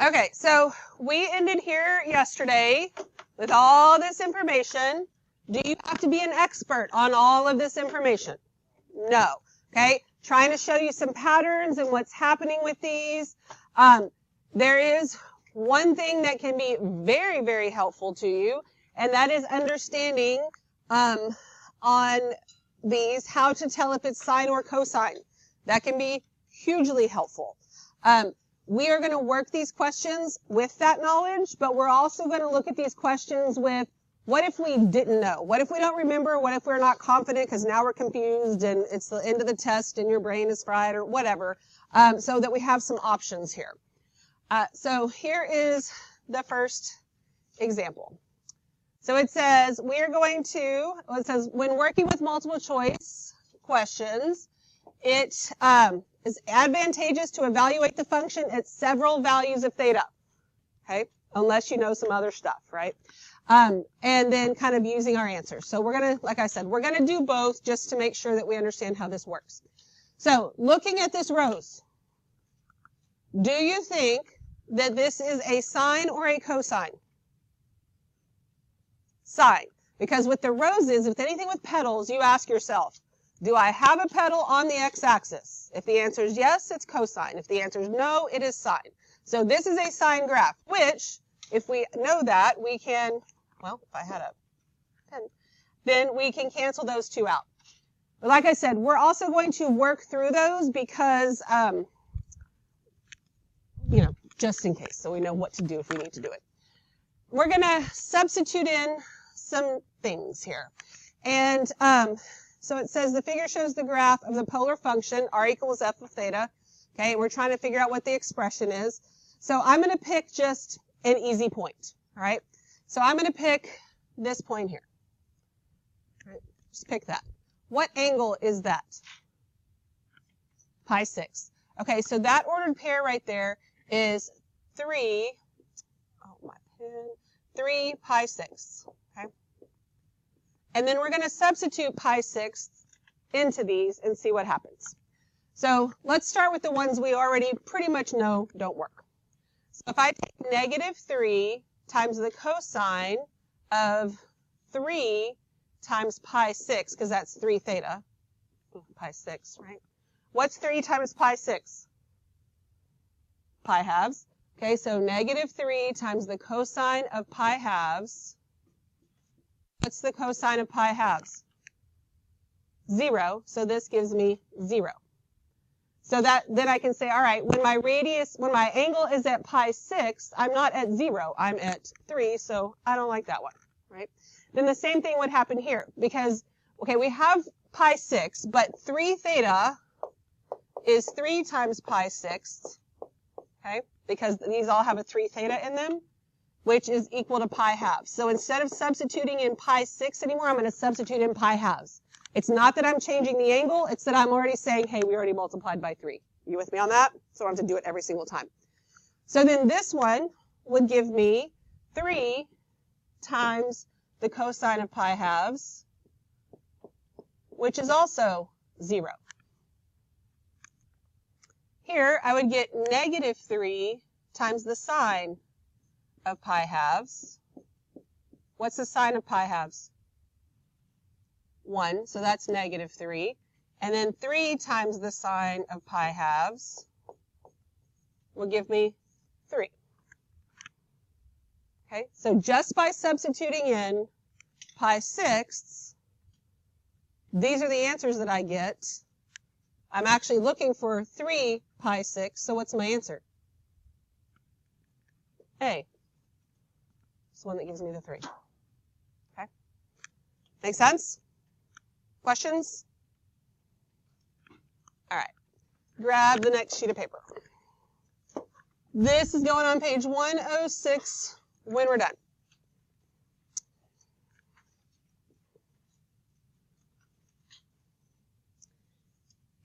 Okay, so we ended here yesterday with all this information. Do you have to be an expert on all of this information? No. Okay, trying to show you some patterns and what's happening with these. There is one thing that can be very, very helpful to you, and that is understanding on these how to tell if it's sine or cosine. That can be hugely helpful. We are going to work these questions with that knowledge, but we're also going to look at these questions with what if we didn't know? What if we don't remember? What if we're not confident because now we're confused and it's the end of the test and your brain is fried or whatever, so that we have some options here. So here is the first example. So it says it says when working with multiple choice questions, it is advantageous to evaluate the function at several values of theta, okay? Unless you know some other stuff, right? And then kind of using our answers. So we're going to, like I said, we're going to do both just to make sure that we understand how this works. So looking at this rose, do you think that this is a sine or a cosine? Sine. Because with the roses, with anything with petals, you ask yourself, do I have a petal on the x-axis? If the answer is yes, it's cosine. If the answer is no, it is sine. So this is a sine graph, which, if we know that, we can, well, if I had a pen, then we can cancel those two out. But like I said, we're also going to work through those because, just in case, so we know what to do if we need to do it. We're going to substitute in some things here. And so it says the figure shows the graph of the polar function, r equals f of theta. Okay, we're trying to figure out what the expression is. So I'm going to pick just an easy point. All right, so I'm going to pick this point here. All right, just pick that. What angle is that? Pi 6. Okay, so that ordered pair right there is 3 pi 6. Okay, and then we're going to substitute pi 6 into these and see what happens. So let's start with the ones we already pretty much know don't work. So if I take negative 3 times the cosine of 3 times pi 6, because that's 3 theta, pi 6, right? What's 3 times pi 6? Pi halves. Okay, so negative 3 times the cosine of pi halves. What's the cosine of pi halves? 0, so this gives me 0. So then I can say, all right, when my angle is at pi 6, I'm not at 0, I'm at 3, so I don't like that one, right? Then the same thing would happen here, because, okay, we have pi 6, but 3 theta is 3 times pi 6, okay, because these all have a 3 theta in them, which is equal to pi halves. So instead of substituting in pi 6 anymore, I'm going to substitute in pi halves. It's not that I'm changing the angle, it's that I'm already saying, hey, we already multiplied by 3. You with me on that? So I don't have to do it every single time. So then this one would give me 3 times the cosine of pi halves, which is also 0. Here, I would get negative 3 times the sine of pi halves. What's the sine of pi halves? 1, so that's negative 3. And then 3 times the sine of pi halves will give me 3. Okay, so just by substituting in pi 6, these are the answers that I get. I'm actually looking for 3 pi 6, so what's my answer? A. It's the one that gives me the 3. Okay? Make sense? Questions? All right. Grab the next sheet of paper. This is going on page 106 when we're done.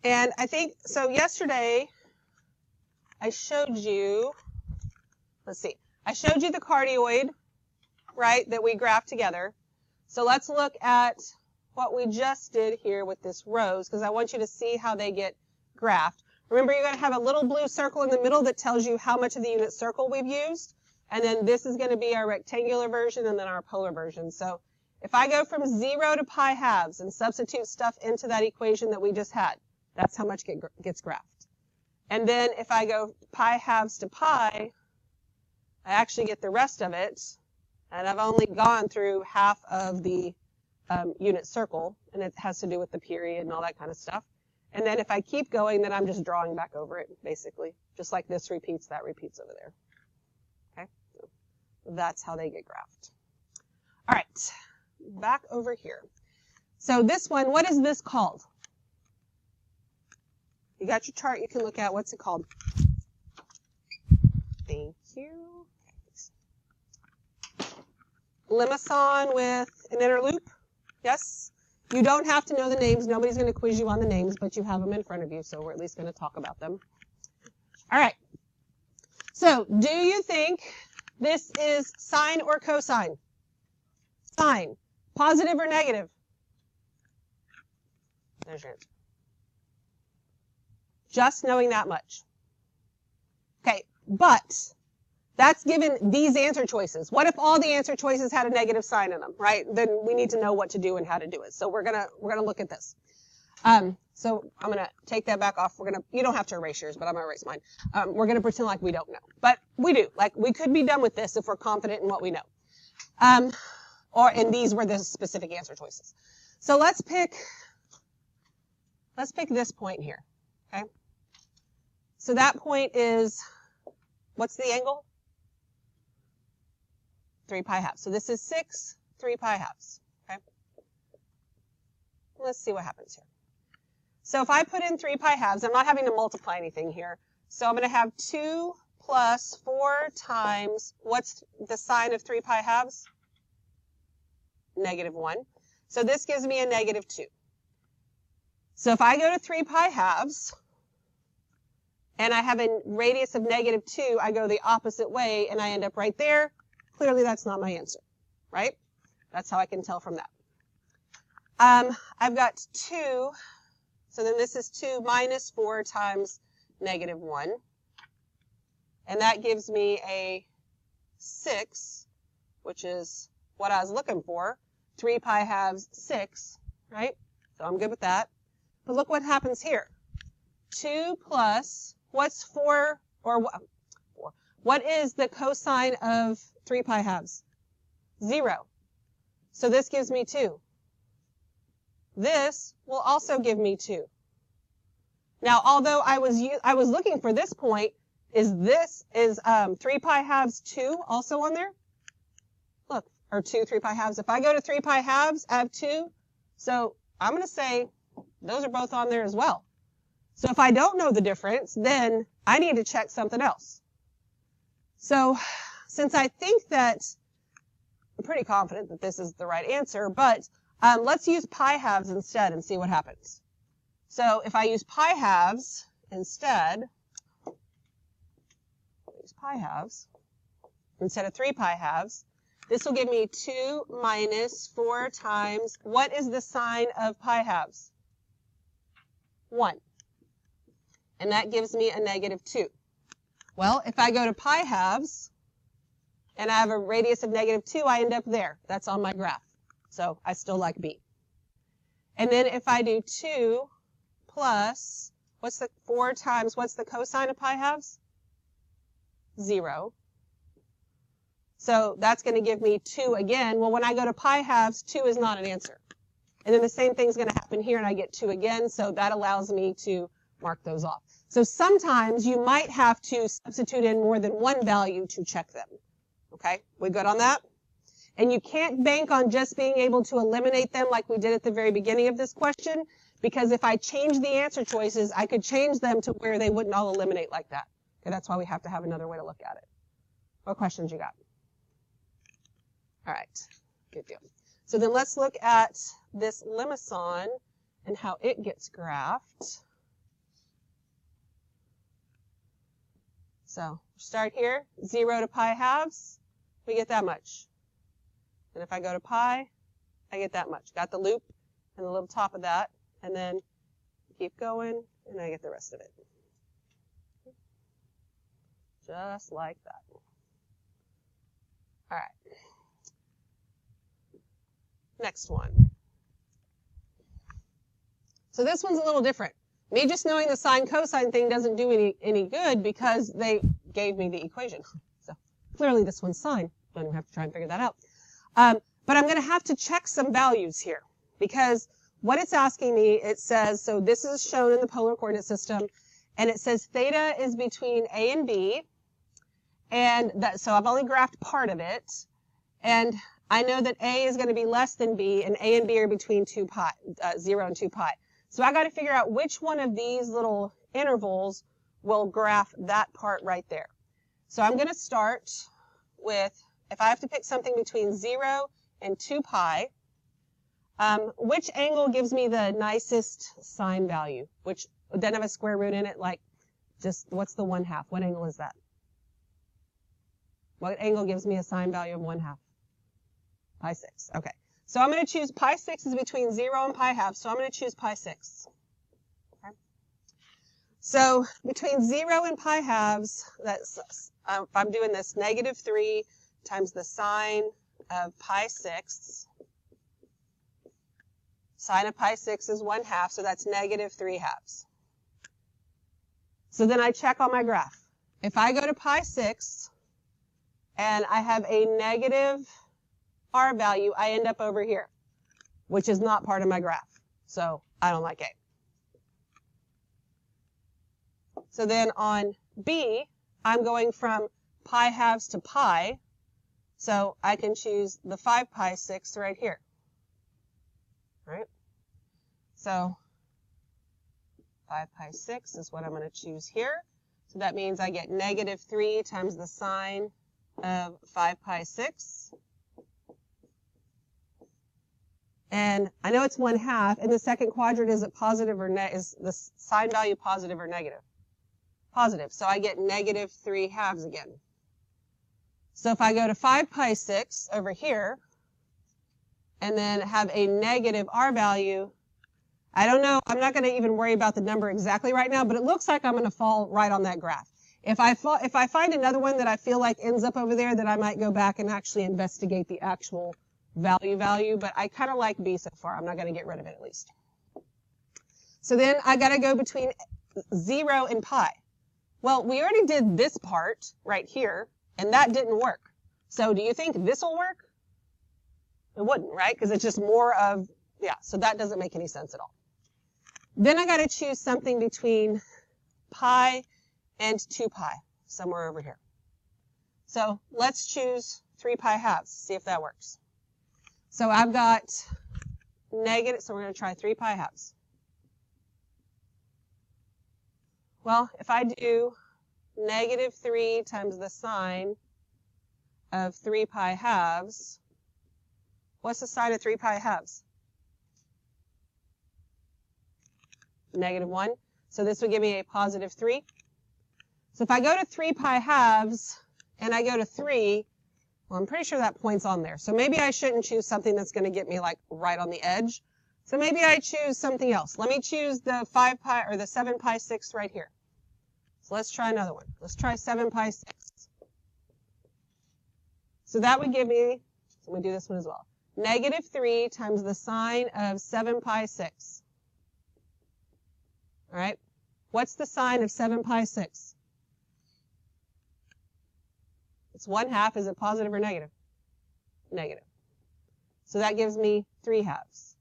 And I think, so yesterday, I showed you, I showed you the cardioid, right, that we graphed together. So let's look at what we just did here with this rose, because I want you to see how they get graphed. Remember, you're going to have a little blue circle in the middle that tells you how much of the unit circle we've used. And then this is going to be our rectangular version and then our polar version. So if I go from 0 to pi halves and substitute stuff into that equation that we just had, that's how much gets graphed. And then if I go pi halves to pi, I actually get the rest of it. And I've only gone through half of the unit circle, and it has to do with the period and all that kind of stuff. And then if I keep going, then I'm just drawing back over it, basically. Just like this repeats, that repeats over there. Okay? So that's how they get graphed. All right, back over here. So this one, what is this called? You got your chart you can look at. What's it called? Thank you. Limison with an inner loop? Yes? You don't have to know the names. Nobody's going to quiz you on the names, but you have them in front of you, so we're at least going to talk about them. All right. So, do you think this is sine or cosine? Sine. Positive or negative? There's your answer. Just knowing that much. Okay, but that's given these answer choices. What if all the answer choices had a negative sign in them, right? Then we need to know what to do and how to do it. So we're gonna look at this. So I'm gonna take that back off. You don't have to erase yours, but I'm gonna erase mine. We're gonna pretend like we don't know, but we do. Like we could be done with this if we're confident in what we know. And these were the specific answer choices. So let's pick this point here. Okay. So that point is, what's the angle? 3 pi halves. So this is 6, 3 pi halves. Okay. Let's see what happens here. So if I put in 3 pi halves, I'm not having to multiply anything here. So I'm going to have 2 plus 4 times, what's the sign of 3 pi halves? -1. So this gives me a -2. So if I go to 3 pi halves, and I have a radius of -2, I go the opposite way, and I end up right there. Clearly, that's not my answer, right? That's how I can tell from that. I've got 2, so then this is 2 minus 4 times -1. And that gives me a 6, which is what I was looking for. 3 pi halves 6, right? So I'm good with that. But look what happens here. 2 plus, what's 4, or what is the cosine of 3 pi halves? 0. So this gives me 2. This will also give me 2. Now, although I was looking for this point, is 3 pi halves 2 also on there? Look, or 2 3 pi halves. If I go to 3 pi halves, I have 2. So I'm going to say those are both on there as well. So if I don't know the difference, then I need to check something else. So since I think that, I'm pretty confident that this is the right answer, but let's use pi halves instead and see what happens. So if I use pi halves instead, use pi halves instead of 3 pi halves, this will give me 2 minus 4 times, what is the sign of pi halves? 1. And that gives me a -2. Well, if I go to pi halves, and I have a radius of -2, I end up there. That's on my graph. So I still like B. And then if I do 2 plus, what's the 4 times, what's the cosine of pi halves? 0. So that's going to give me 2 again. Well, when I go to pi halves, 2 is not an answer. And then the same thing's going to happen here, and I get 2 again. So that allows me to mark those off. So sometimes you might have to substitute in more than one value to check them. Okay, we good on that? And you can't bank on just being able to eliminate them like we did at the very beginning of this question, because if I change the answer choices, I could change them to where they wouldn't all eliminate like that. Okay, that's why we have to have another way to look at it. What questions you got? All right, good deal. So then let's look at this limison and how it gets graphed. So start here, 0 to pi halves, we get that much. And if I go to pi, I get that much. Got the loop and the little top of that, and then keep going, and I get the rest of it. Just like that. All right. Next one. So this one's a little different. Me just knowing the sine cosine thing doesn't do any good because they gave me the equation. So clearly this one's sine. Don't even have to try and figure that out. But I'm going to have to check some values here because what it's asking me, it says, so this is shown in the polar coordinate system, and it says theta is between A and B, and that, so I've only graphed part of it, and I know that A is going to be less than B, and A and B are between 0 and 2 pi. So I got to figure out which one of these little intervals will graph that part right there. So I'm going to start with, if I have to pick something between 0 and 2 pi, which angle gives me the nicest sine value? Which doesn't have a square root in it, like just what's the 1/2? What angle is that? What angle gives me a sine value of 1/2? Pi 6. Okay. So I'm going to choose pi 6 is between 0 and pi halves, so I'm going to choose pi 6. Okay. So between 0 and pi halves, that's, if I'm doing this, -3 times the sine of pi 6. Sine of pi 6 is 1/2, so that's -3/2. So then I check on my graph. If I go to pi 6 and I have a negative r value, I end up over here, which is not part of my graph. So I don't like A. So then on B, I'm going from pi halves to pi. So I can choose the 5 pi 6 right here. Right? So 5 pi 6 is what I'm going to choose here. So that means I get -3 times the sine of 5 pi 6. And I know it's 1/2. In the second quadrant, is it positive or is the sine value positive or negative? Positive. So I get -3/2 again. So if I go to 5 pi 6 over here, and then have a negative r value, I don't know, I'm not going to even worry about the number exactly right now, but it looks like I'm going to fall right on that graph. If I find another one that I feel like ends up over there, then I might go back and actually investigate the actual value, but I kind of like B so far. I'm not going to get rid of it at least. So then I got to go between 0 and pi. Well, we already did this part right here, and that didn't work. So do you think this will work? It wouldn't, right? Because it's just more of, yeah, so that doesn't make any sense at all. Then I got to choose something between pi and 2 pi, somewhere over here. So let's choose 3 pi halves, see if that works. So I've got negative, so we're going to try 3 pi halves. Well, if I do -3 times the sine of 3 pi halves, what's the sine of 3 pi halves? -1. So this would give me a +3. So if I go to 3 pi halves and I go to 3, well, I'm pretty sure that point's on there. So maybe I shouldn't choose something that's going to get me like right on the edge. So maybe I choose something else. Let me choose the 5 pi or the 7 pi 6 right here. So let's try another one. Let's try 7 pi 6. So that would give me, so let me do this one as well. -3 times the sine of 7 pi 6. All right. What's the sine of 7 pi 6? It's 1/2. Is it positive or negative? Negative. So that gives me 3/2.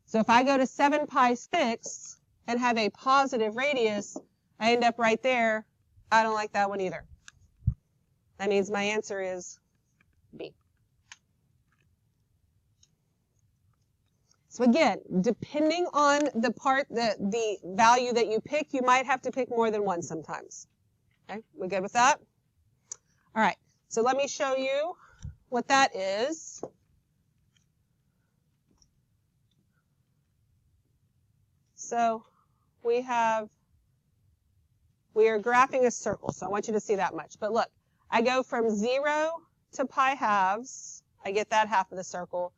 So if I go to 7 pi 6 and have a positive radius, I end up right there. I don't like that one either. That means my answer is B. So again, depending on the value that you pick, you might have to pick more than one sometimes. Okay, we good with that? All right, so let me show you what that is. So we are graphing a circle, so I want you to see that much. But look, I go from 0 to pi halves, I get that half of the circle.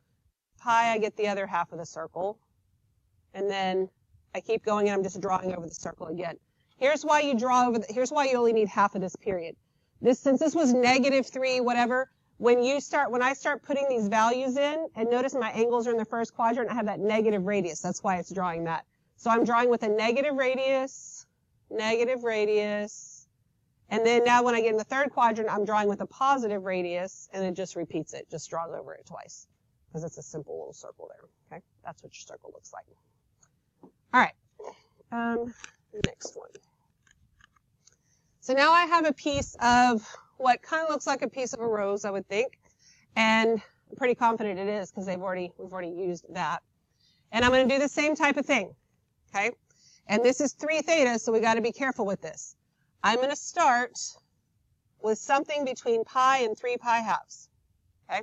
Pi, I get the other half of the circle. And then I keep going and I'm just drawing over the circle again. Here's why you only need half of this period. since this was -3, whatever, when I start putting these values in, and notice my angles are in the first quadrant, I have that negative radius. That's why it's drawing that. So I'm drawing with a negative radius, and then now when I get in the third quadrant, I'm drawing with a positive radius, and it just repeats it, just draws over it twice, because it's a simple little circle there, okay? That's what your circle looks like. All right, next one. So now I have a piece of what kind of looks like a piece of a rose, I would think, and I'm pretty confident it is because we've already used that. And I'm going to do the same type of thing, okay? And this is 3 theta, so we got to be careful with this. I'm going to start with something between pi and 3 pi halves, okay?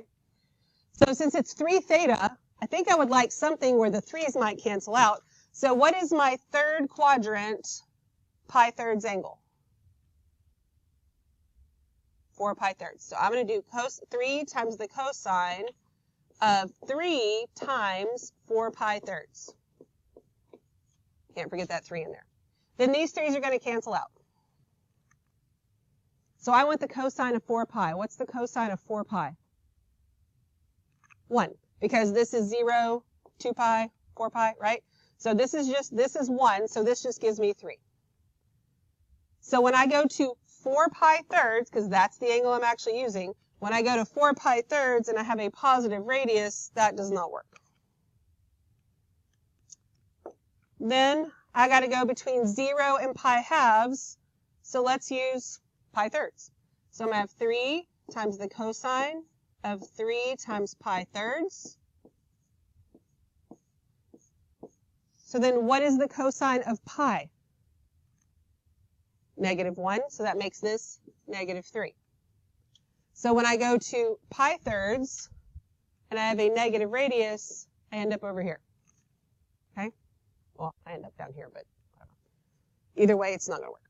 So since it's 3 theta, I think I would like something where the 3's might cancel out. So what is my third quadrant pi thirds angle? 4 pi thirds. So I'm going to do 3 times the cosine of 3 times 4 pi thirds. Can't forget that 3 in there. Then these 3's are going to cancel out. So I want the cosine of 4 pi. What's the cosine of 4 pi? 1. Because this is 0, 2 pi, 4 pi, right? So this is 1, so this just gives me 3. So when I go to 4 pi thirds, because that's the angle I'm actually using, when I go to 4 pi thirds and I have a positive radius, that does not work. Then I got to go between 0 and pi halves, so let's use pi thirds. So I'm going to have 3 times the cosine of 3 times pi thirds. So then what is the cosine of pi? -1, so that makes this -3. So when I go to pi thirds and I have a negative radius, I end up over here. Okay? Well, I end up down here, but either way, it's not going to work.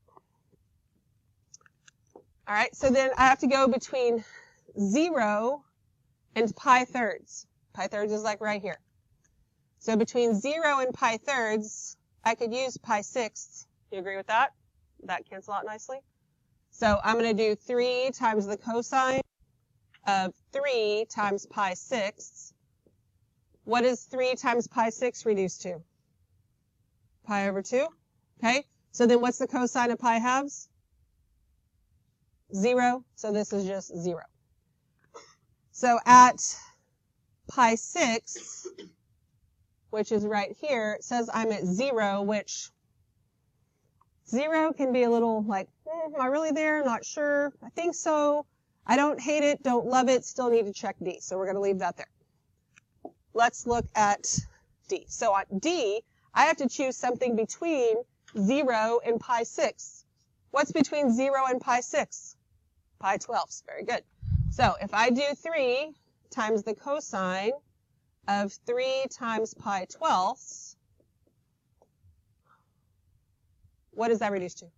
All right, so then I have to go between 0 and pi thirds. Pi thirds is like right here. So between 0 and pi thirds, I could use pi sixths. You agree with that? That cancel out nicely. So I'm going to do 3 times the cosine of 3 times pi sixths. What is 3 times pi sixths reduced to? Pi over 2. Okay, so then what's the cosine of pi halves? 0, so this is just 0. So at pi sixths, which is right here, it says I'm at 0, which 0 can be a little like, am I really there? Not sure. I think so. I don't hate it, don't love it, still need to check D. So we're going to leave that there. Let's look at D. So on D, I have to choose something between 0 and pi sixths. What's between 0 and pi sixths? Pi twelfths. Very good. So if I do 3 times the cosine of 3 times pi twelfths, what does that reduce to?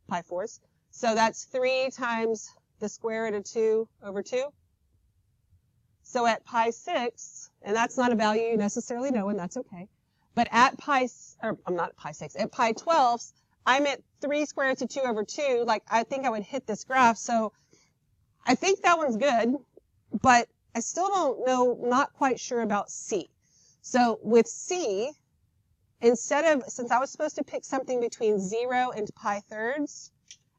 Pi fourths. So that's 3 times the square root of 2 over 2. So at pi sixths, and that's not a value you necessarily know, and that's okay. But at I'm not at pi sixths, at pi twelfths, I'm at 3 square roots of 2 over 2. Like, I think I would hit this graph. So I think that one's good, but I still don't know, not quite sure about C. So with C, since I was supposed to pick something between 0 and pi thirds,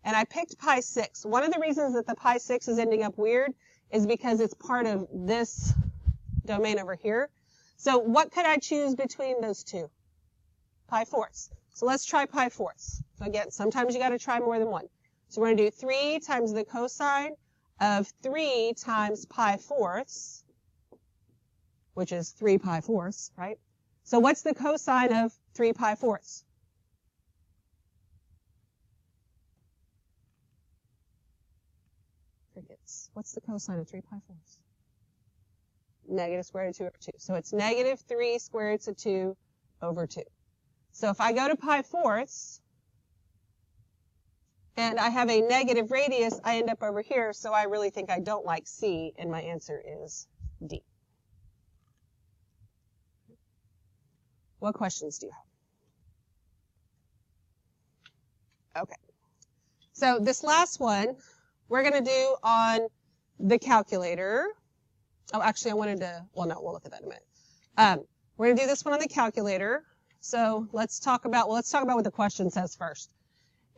and I picked pi 6. One of the reasons that the pi 6 is ending up weird is because it's part of this domain over here. So what could I choose between those two? Pi fourths. So let's try pi fourths. So again, sometimes you got to try more than one. So we're going to do 3 times the cosine of 3 times pi fourths, which is 3 pi fourths, right? So what's the cosine of 3 pi fourths? Crickets. What's the cosine of 3 pi fourths? Negative square root of 2 over 2. So it's negative 3 square roots of 2 over 2. So if I go to pi fourths, and I have a negative radius, I end up over here, so I really think I don't like C, and my answer is D. What questions do you have? Okay. So this last one, we're going to do on the calculator. Oh, actually, I wanted to, well, no, we'll look at that in a minute. We're going to do this one on the calculator. So let's talk about what the question says first.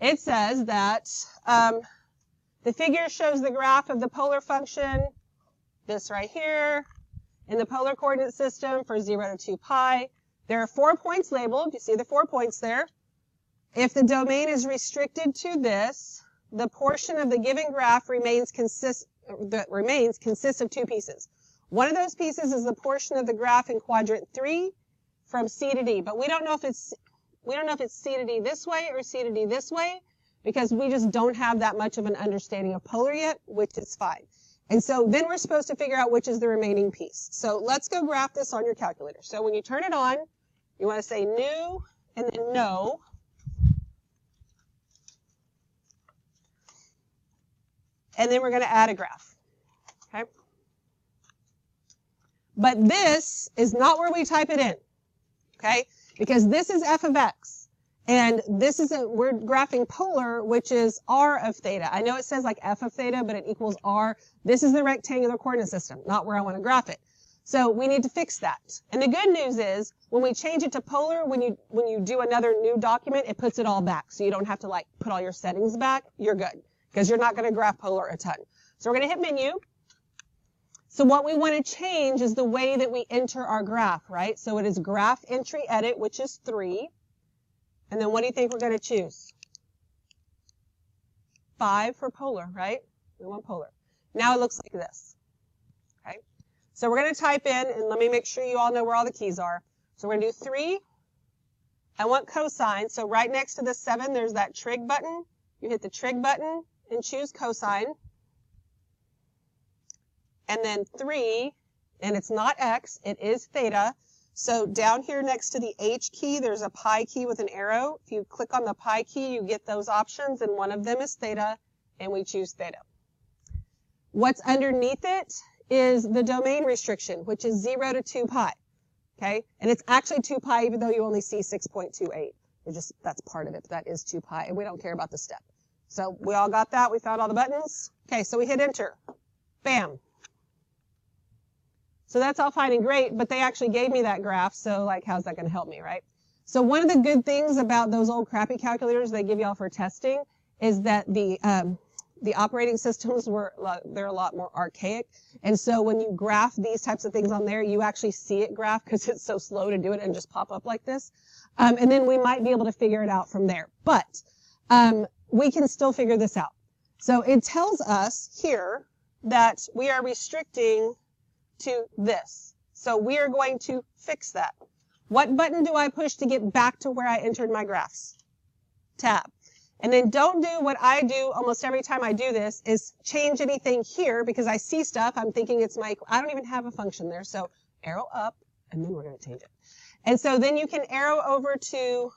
It says that the figure shows the graph of the polar function, this right here, in the polar coordinate system for 0 to 2 pi. There are 4 points labeled. You see the 4 points there. If the domain is restricted to this, the portion of the given graph consists of 2 pieces. One of those pieces is the portion of the graph in quadrant 3 from C to D, but we don't know if it's C to D this way or C to D this way, because we just don't have that much of an understanding of polar yet, which is fine. And so then we're supposed to figure out which is the remaining piece. So let's go graph this on your calculator. So when you turn it on, you want to say new and then no. And then we're going to add a graph. Okay? But this is not where we type it in. Okay? Because this is f of x. And this is we're graphing polar, which is r of theta. I know it says like f of theta, but it equals r. This is the rectangular coordinate system, not where I want to graph it. So we need to fix that. And the good news is when we change it to polar, when you do another new document, it puts it all back. So you don't have to like put all your settings back. You're good because you're not going to graph polar a ton. So we're going to hit menu. So what we want to change is the way that we enter our graph, right? So it is graph entry edit, which is 3. And then what do you think we're going to choose? 5 for polar, right? We want polar. Now it looks like this. Okay? So we're going to type in, and let me make sure you all know where all the keys are. So we're going to do 3. I want cosine. So right next to the 7, there's that trig button. You hit the trig button and choose cosine. And then 3, and it's not x, it is theta. So down here next to the H key, there's a pi key with an arrow. If you click on the pi key, you get those options, and one of them is theta, and we choose theta. What's underneath it is the domain restriction, which is 0 to 2 pi. Okay? And it's actually 2 pi, even though you only see 6.28. That's part of it, but that is 2 pi, and we don't care about the step. So we all got that? We found all the buttons? Okay, so we hit enter. Bam. So that's all fine and great, but they actually gave me that graph, so like, how's that going to help me, right? So one of the good things about those old crappy calculators they give y'all for testing is that the operating systems they're a lot more archaic, and so when you graph these types of things on there, you actually see it graph because it's so slow to do it and just pop up like this, and then we might be able to figure it out from there. But we can still figure this out. So it tells us here that we are restricting to this. So we are going to fix that. What button do I push to get back to where I entered my graphs? Tab. And then don't do what I do almost every time I do this, is change anything here because I see stuff. I'm thinking it's I don't even have a function there. So arrow up, and then we're going to change it. And so then you can arrow over to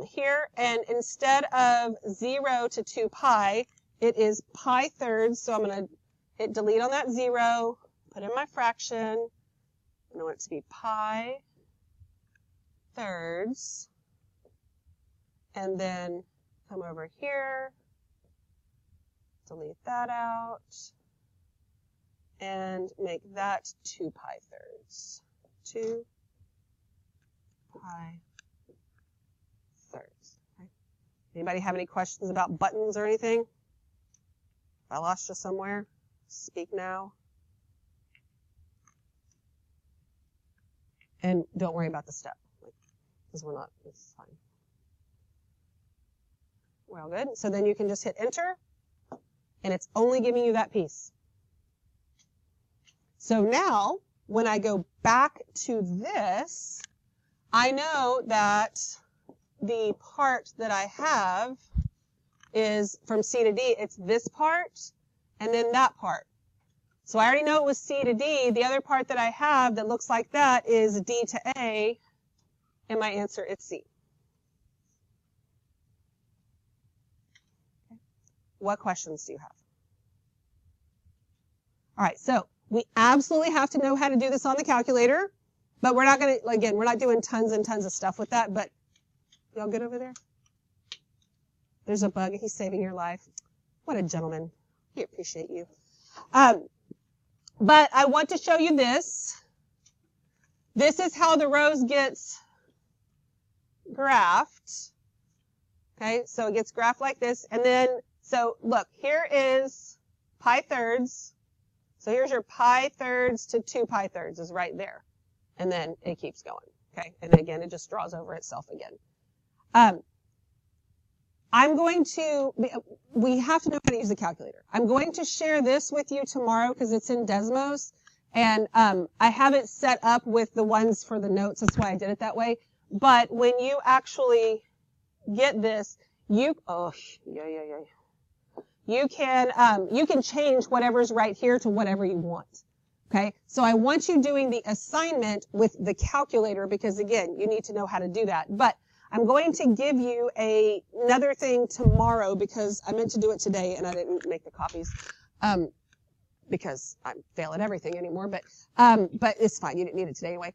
here, and instead of 0 to 2 pi, it is pi thirds. So I'm going to hit delete on that 0, put in my fraction, and I want it to be pi thirds, and then come over here, delete that out, and make that 2 pi thirds. 2 pi thirds. Okay. Anybody have any questions about buttons or anything? If I lost you somewhere, speak now. And don't worry about the step, because it's fine. We're all good. So then you can just hit enter, and it's only giving you that piece. So now, when I go back to this, I know that the part that I have is from C to D. It's this part, and then that part. So I already know it was C to D. The other part that I have that looks like that is D to A, and my answer is C. Okay. What questions do you have? All right, so we absolutely have to know how to do this on the calculator, but we're not going to, again, we're not doing tons and tons of stuff with that, but y'all good over there? There's a bug. He's saving your life. What a gentleman. We appreciate you. But I want to show you this. This is how the rows gets graphed. Okay, so it gets graphed like this. And then, so look, here is pi thirds. So here's your pi thirds to 2 pi thirds is right there. And then it keeps going. Okay, and again, it just draws over itself again. We have to know how to use the calculator. I'm going to share this with you tomorrow because it's in Desmos. And I have it set up with the ones for the notes. That's why I did it that way. But when you actually get this, you can change whatever's right here to whatever you want. Okay, so I want you doing the assignment with the calculator because, again, you need to know how to do that. But I'm going to give you another thing tomorrow because I meant to do it today and I didn't make the copies because I fail at everything anymore. But it's fine. You didn't need it today anyway.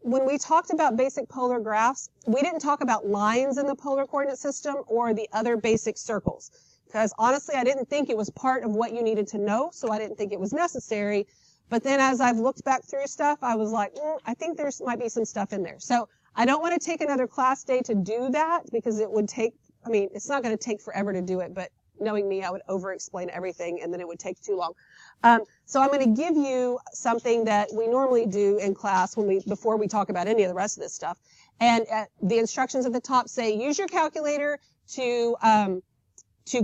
When we talked about basic polar graphs, we didn't talk about lines in the polar coordinate system or the other basic circles because, honestly, I didn't think it was part of what you needed to know, so I didn't think it was necessary. But then as I've looked back through stuff, I was like, I think there might be some stuff in there. So I don't want to take another class day to do that because it would take, it's not going to take forever to do it, but knowing me, I would over-explain everything and then it would take too long. So I'm going to give you something that we normally do in class before we talk about any of the rest of this stuff. And the instructions at the top say, use your calculator to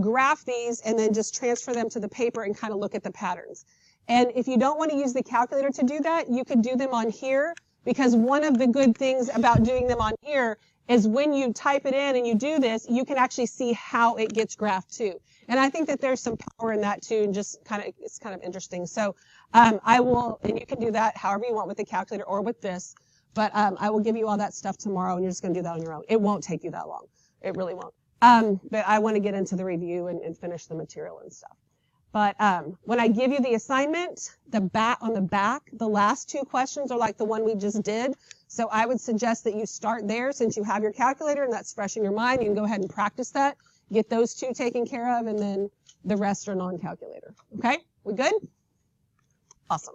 graph these and then just transfer them to the paper and kind of look at the patterns. And if you don't want to use the calculator to do that, you could do them on here because one of the good things about doing them on here is when you type it in and you do this, you can actually see how it gets graphed too. And I think that there's some power in that too, and it's kind of interesting. So and you can do that however you want with the calculator or with this, but I will give you all that stuff tomorrow and you're just going to do that on your own. It won't take you that long. It really won't. But I want to get into the review and finish the material and stuff. But when I give you the assignment, on the back, the last 2 questions are like the one we just did. So I would suggest that you start there since you have your calculator and that's fresh in your mind. You can go ahead and practice that, get those 2 taken care of, and then the rest are non-calculator. Okay? We good? Awesome.